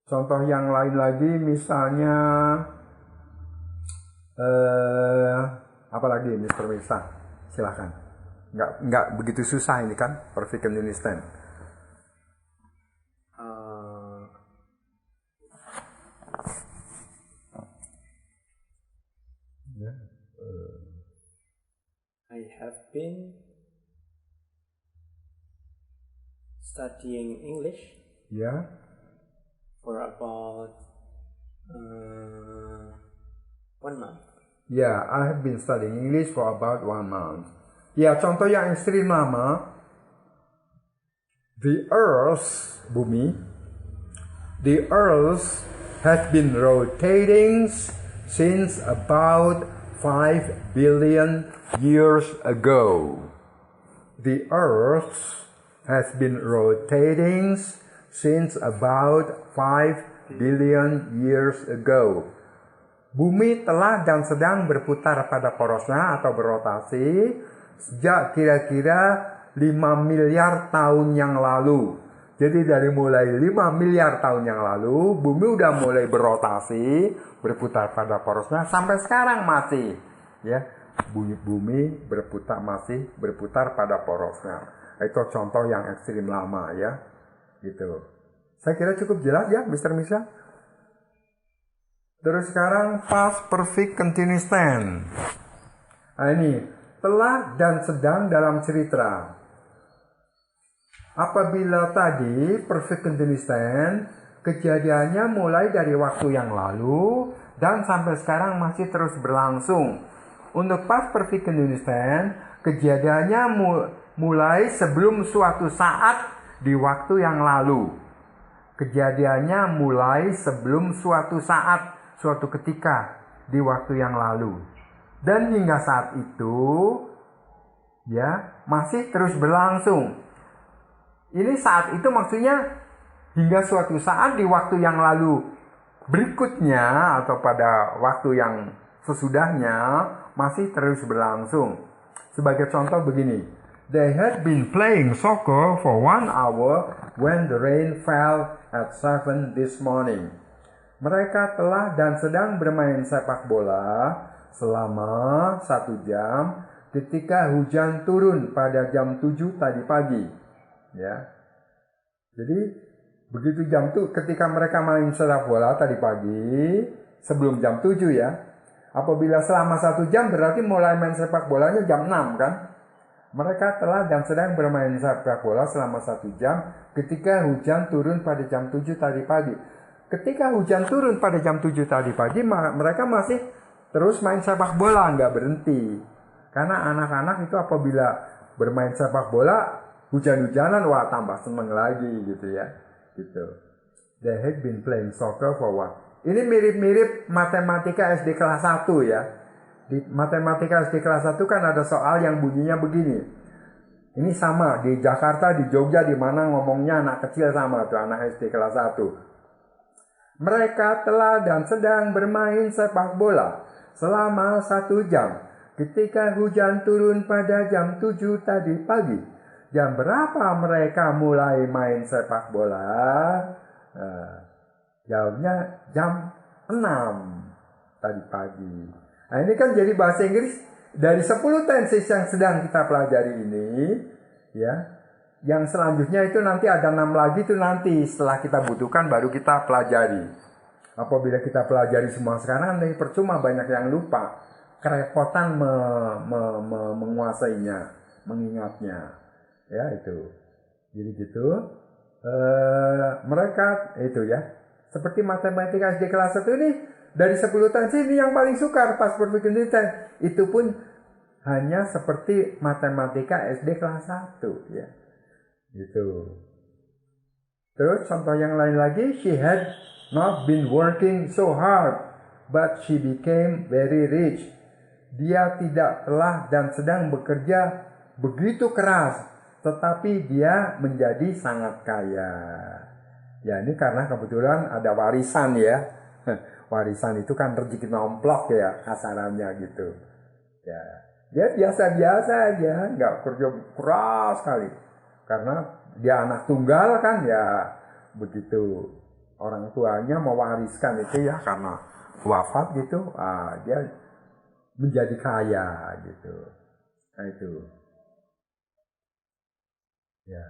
Contoh yang lain lagi misalnya apa lagi Mr. Mirsa? Silahkan. Nggak begitu susah ini kan, perfect continuous tense. I have been studying English. Yeah. For about 1 month. Yeah, I have been studying English for about 1 month. Ya, contoh yang ekstrim lama. The Earth, bumi. The Earth has been rotating since about 5 billion years ago. The Earth has been rotating since about 5 billion years ago. Bumi telah dan sedang berputar pada porosnya atau berotasi sejak kira-kira 5 miliar tahun yang lalu. Jadi dari mulai 5 miliar tahun yang lalu, bumi udah mulai berotasi, berputar pada porosnya sampai sekarang masih, ya. Bumi masih berputar pada porosnya. Itu contoh yang ekstrim lama, ya. Gitu. Saya kira cukup jelas ya, Mr. Misha. Terus sekarang past perfect continuous tense. Nah ini, telah dan sedang dalam cerita. Apabila tadi perfect continuous tense, kejadiannya mulai dari waktu yang lalu dan sampai sekarang masih terus berlangsung. Untuk past perfect continuous tense, kejadiannya mulai sebelum suatu saat di waktu yang lalu. Kejadiannya mulai sebelum suatu saat, suatu ketika di waktu yang lalu. Dan hingga saat itu, ya, masih terus berlangsung. Ini saat itu maksudnya hingga suatu saat di waktu yang lalu berikutnya atau pada waktu yang sesudahnya masih terus berlangsung. Sebagai contoh begini. They had been playing soccer for 1 hour when the rain fell at 7 this morning. Mereka telah dan sedang bermain sepak bola selama 1 jam ketika hujan turun pada jam 7 tadi pagi. Ya. Jadi begitu ketika mereka main sepak bola tadi pagi sebelum jam 7 ya. Apabila selama 1 jam berarti mulai main sepak bolanya jam 6 kan? Mereka telah dan sedang bermain sepak bola selama 1 jam ketika hujan turun pada jam 7 tadi pagi. Ketika hujan turun pada jam 7 tadi pagi, mereka masih terus main sepak bola, nggak berhenti. Karena anak-anak itu apabila bermain sepak bola, hujan-hujanan, wah tambah seneng lagi gitu ya. Gitu. They had been playing soccer for one. Ini mirip-mirip matematika SD kelas 1 ya. Di matematika SD kelas 1 kan ada soal yang bunyinya begini. Ini sama di Jakarta, di Jogja, di mana ngomongnya anak kecil sama tuh, anak SD kelas 1. Mereka telah dan sedang bermain sepak bola selama 1 jam ketika hujan turun pada jam 7 tadi pagi. Jam berapa mereka mulai main sepak bola? Jawabnya jam 6 tadi pagi. Nah ini kan jadi bahasa Inggris dari 10 tenses yang sedang kita pelajari ini, ya. Yang selanjutnya itu nanti ada 6 lagi itu nanti setelah kita butuhkan baru kita pelajari. Apabila kita pelajari semua sekarang nanti percuma, banyak yang lupa. Kerepotan menguasainya, mengingatnya. Ya itu. Jadi gitu. Mereka itu ya. Seperti matematika SD kelas 1 ini dari 10 tenses ini yang paling sukar past perfect continuous tense. Itu pun hanya seperti matematika SD kelas 1 ya. Gitu. Terus contoh yang lain lagi, she had not been working so hard, but she became very rich. Dia tidak telah dan sedang bekerja begitu keras, tetapi dia menjadi sangat kaya. Ya ini karena kebetulan ada warisan ya. Warisan itu kan rezeki nomplok ya kasarannya gitu. Ya, dia biasa-biasa aja, nggak kerja keras sekali. Karena dia anak tunggal kan ya begitu. orang tuanya mewariskan itu ya karena wafat gitu, dia menjadi kaya gitu. Nah itu. Ya.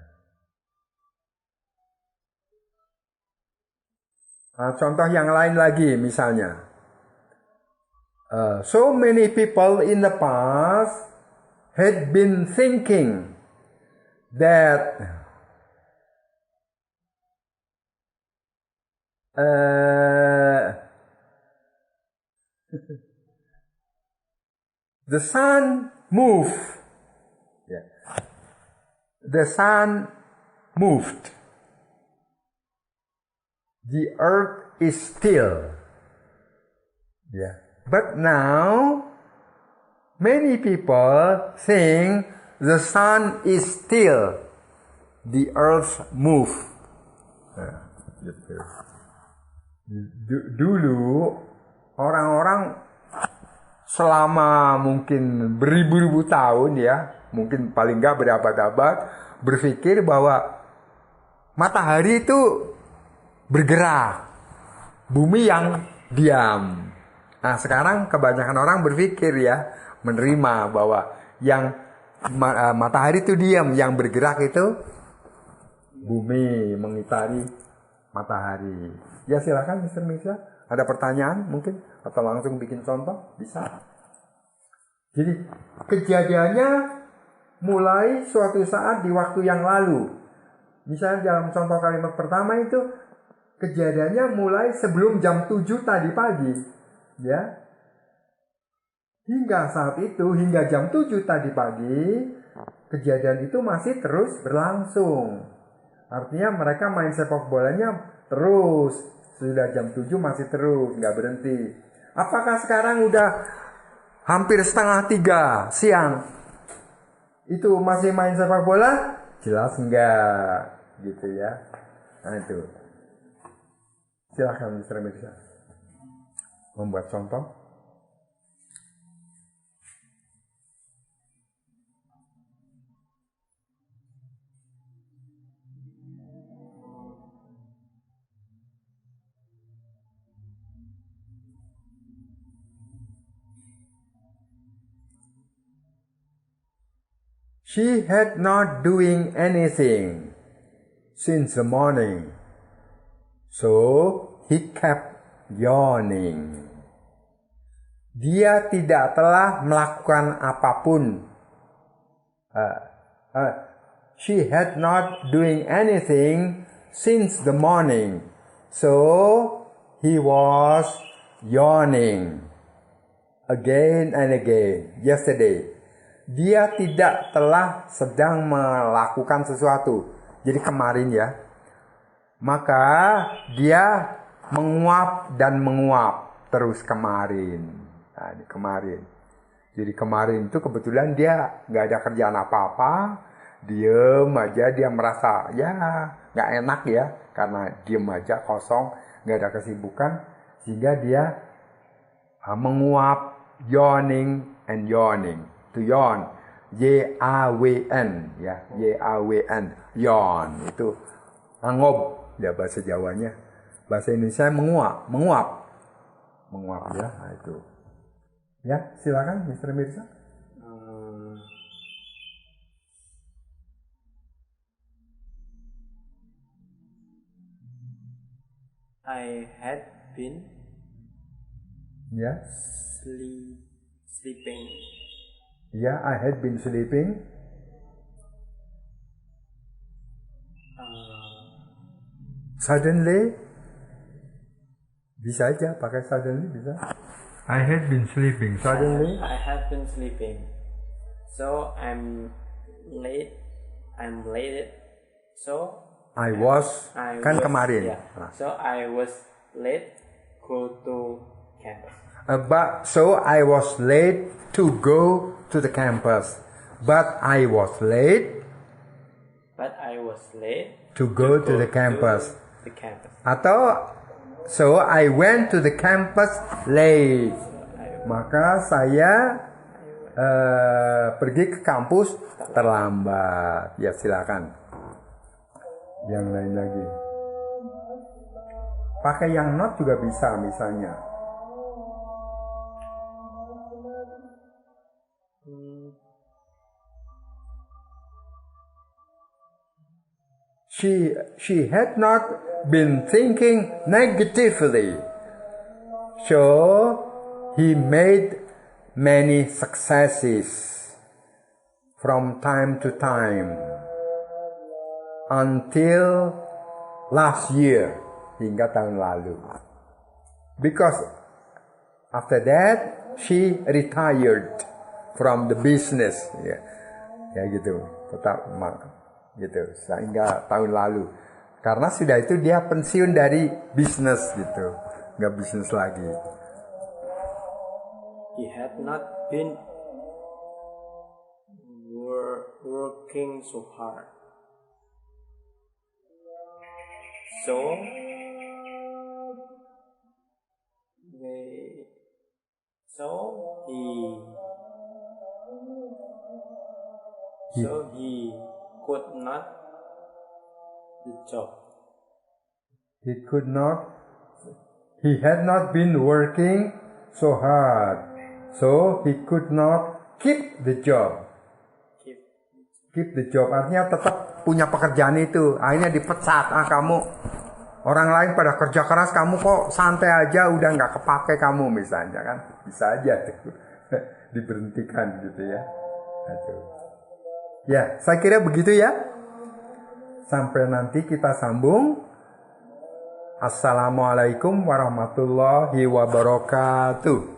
Contoh yang lain lagi misalnya. So many people in the past had been thinking that the sun moved. Yeah. The sun moved. The earth is still. Yeah. But now, many people think the sun is still. The earth move. Nah, gitu. Dulu orang-orang selama mungkin beribu-ribu tahun ya, mungkin paling nggak berabad-abad, berpikir bahwa matahari itu bergerak, bumi yang diam. Nah sekarang kebanyakan orang berpikir ya, menerima bahwa yang matahari itu diam, yang bergerak itu bumi mengitari matahari. Ya silakan Mr. Misha, ada pertanyaan mungkin atau langsung bikin contoh bisa. Jadi kejadiannya mulai suatu saat di waktu yang lalu. Misalnya dalam contoh kalimat pertama itu kejadiannya mulai sebelum jam 7 tadi pagi. Ya, hingga saat itu, hingga jam 7 tadi pagi, kejadian itu masih terus berlangsung. Artinya mereka main sepak bolanya terus, sudah jam 7 masih terus, nggak berhenti. Apakah sekarang udah hampir 2:30 siang, itu masih main sepak bola? Jelas enggak, gitu ya. Nah itu, silahkan Mr. Mirza membuat contoh. She had not doing anything since the morning, so he kept yawning. Dia tidak telah melakukan apapun. She had not doing anything since the morning, so he was yawning again and again. Yesterday, dia tidak telah sedang melakukan sesuatu. Jadi kemarin ya, maka dia menguap dan menguap terus kemarin. Nah, ini kemarin. Jadi kemarin itu kebetulan dia nggak ada kerjaan apa-apa, diem aja, dia merasa ya nggak enak ya, karena diem aja kosong, nggak ada kesibukan, sehingga dia menguap, yawning and yawning. To yawn, Y-A-W-N ya, Y-A-W-N, yawn itu angob ya bahasa Jawanya. Bahasa Indonesia menguap ya. Nah, itu. Ya, silakan Mr. Mirza. I had been sleeping. Yeah, I had been sleeping. Suddenly, bisa aja pakai suddenly bisa. I had been sleeping. Suddenly, I have been sleeping. So I'm late. So I was kemarin. Yeah. So I was late go to campus. So I was late to go to the campus. But I was late to go to the campus. Atau so I went to the campus late. Maka saya pergi ke kampus terlambat. Ya silakan. Yang lain lagi. Pakai yang not juga bisa misalnya. She had not been thinking negatively. So he made many successes from time to time until last year, hingga tahun lalu. Because after that she retired from the business, ya gitu, tetap gitu, sehingga tahun lalu. Karena sudah itu dia pensiun dari bisnis gitu, nggak bisnis lagi. He had not been working so hard. So he could not the job. He had not been working so hard, so he could not keep the job. Keep the job artinya tetap punya pekerjaan itu, akhirnya dipecat. Kamu, orang lain pada kerja keras, kamu kok santai aja, udah nggak kepake kamu misalnya kan, bisa aja tuh diberhentikan gitu ya. Ya, saya kira begitu ya. Sampai nanti kita sambung. Assalamualaikum warahmatullahi wabarakatuh.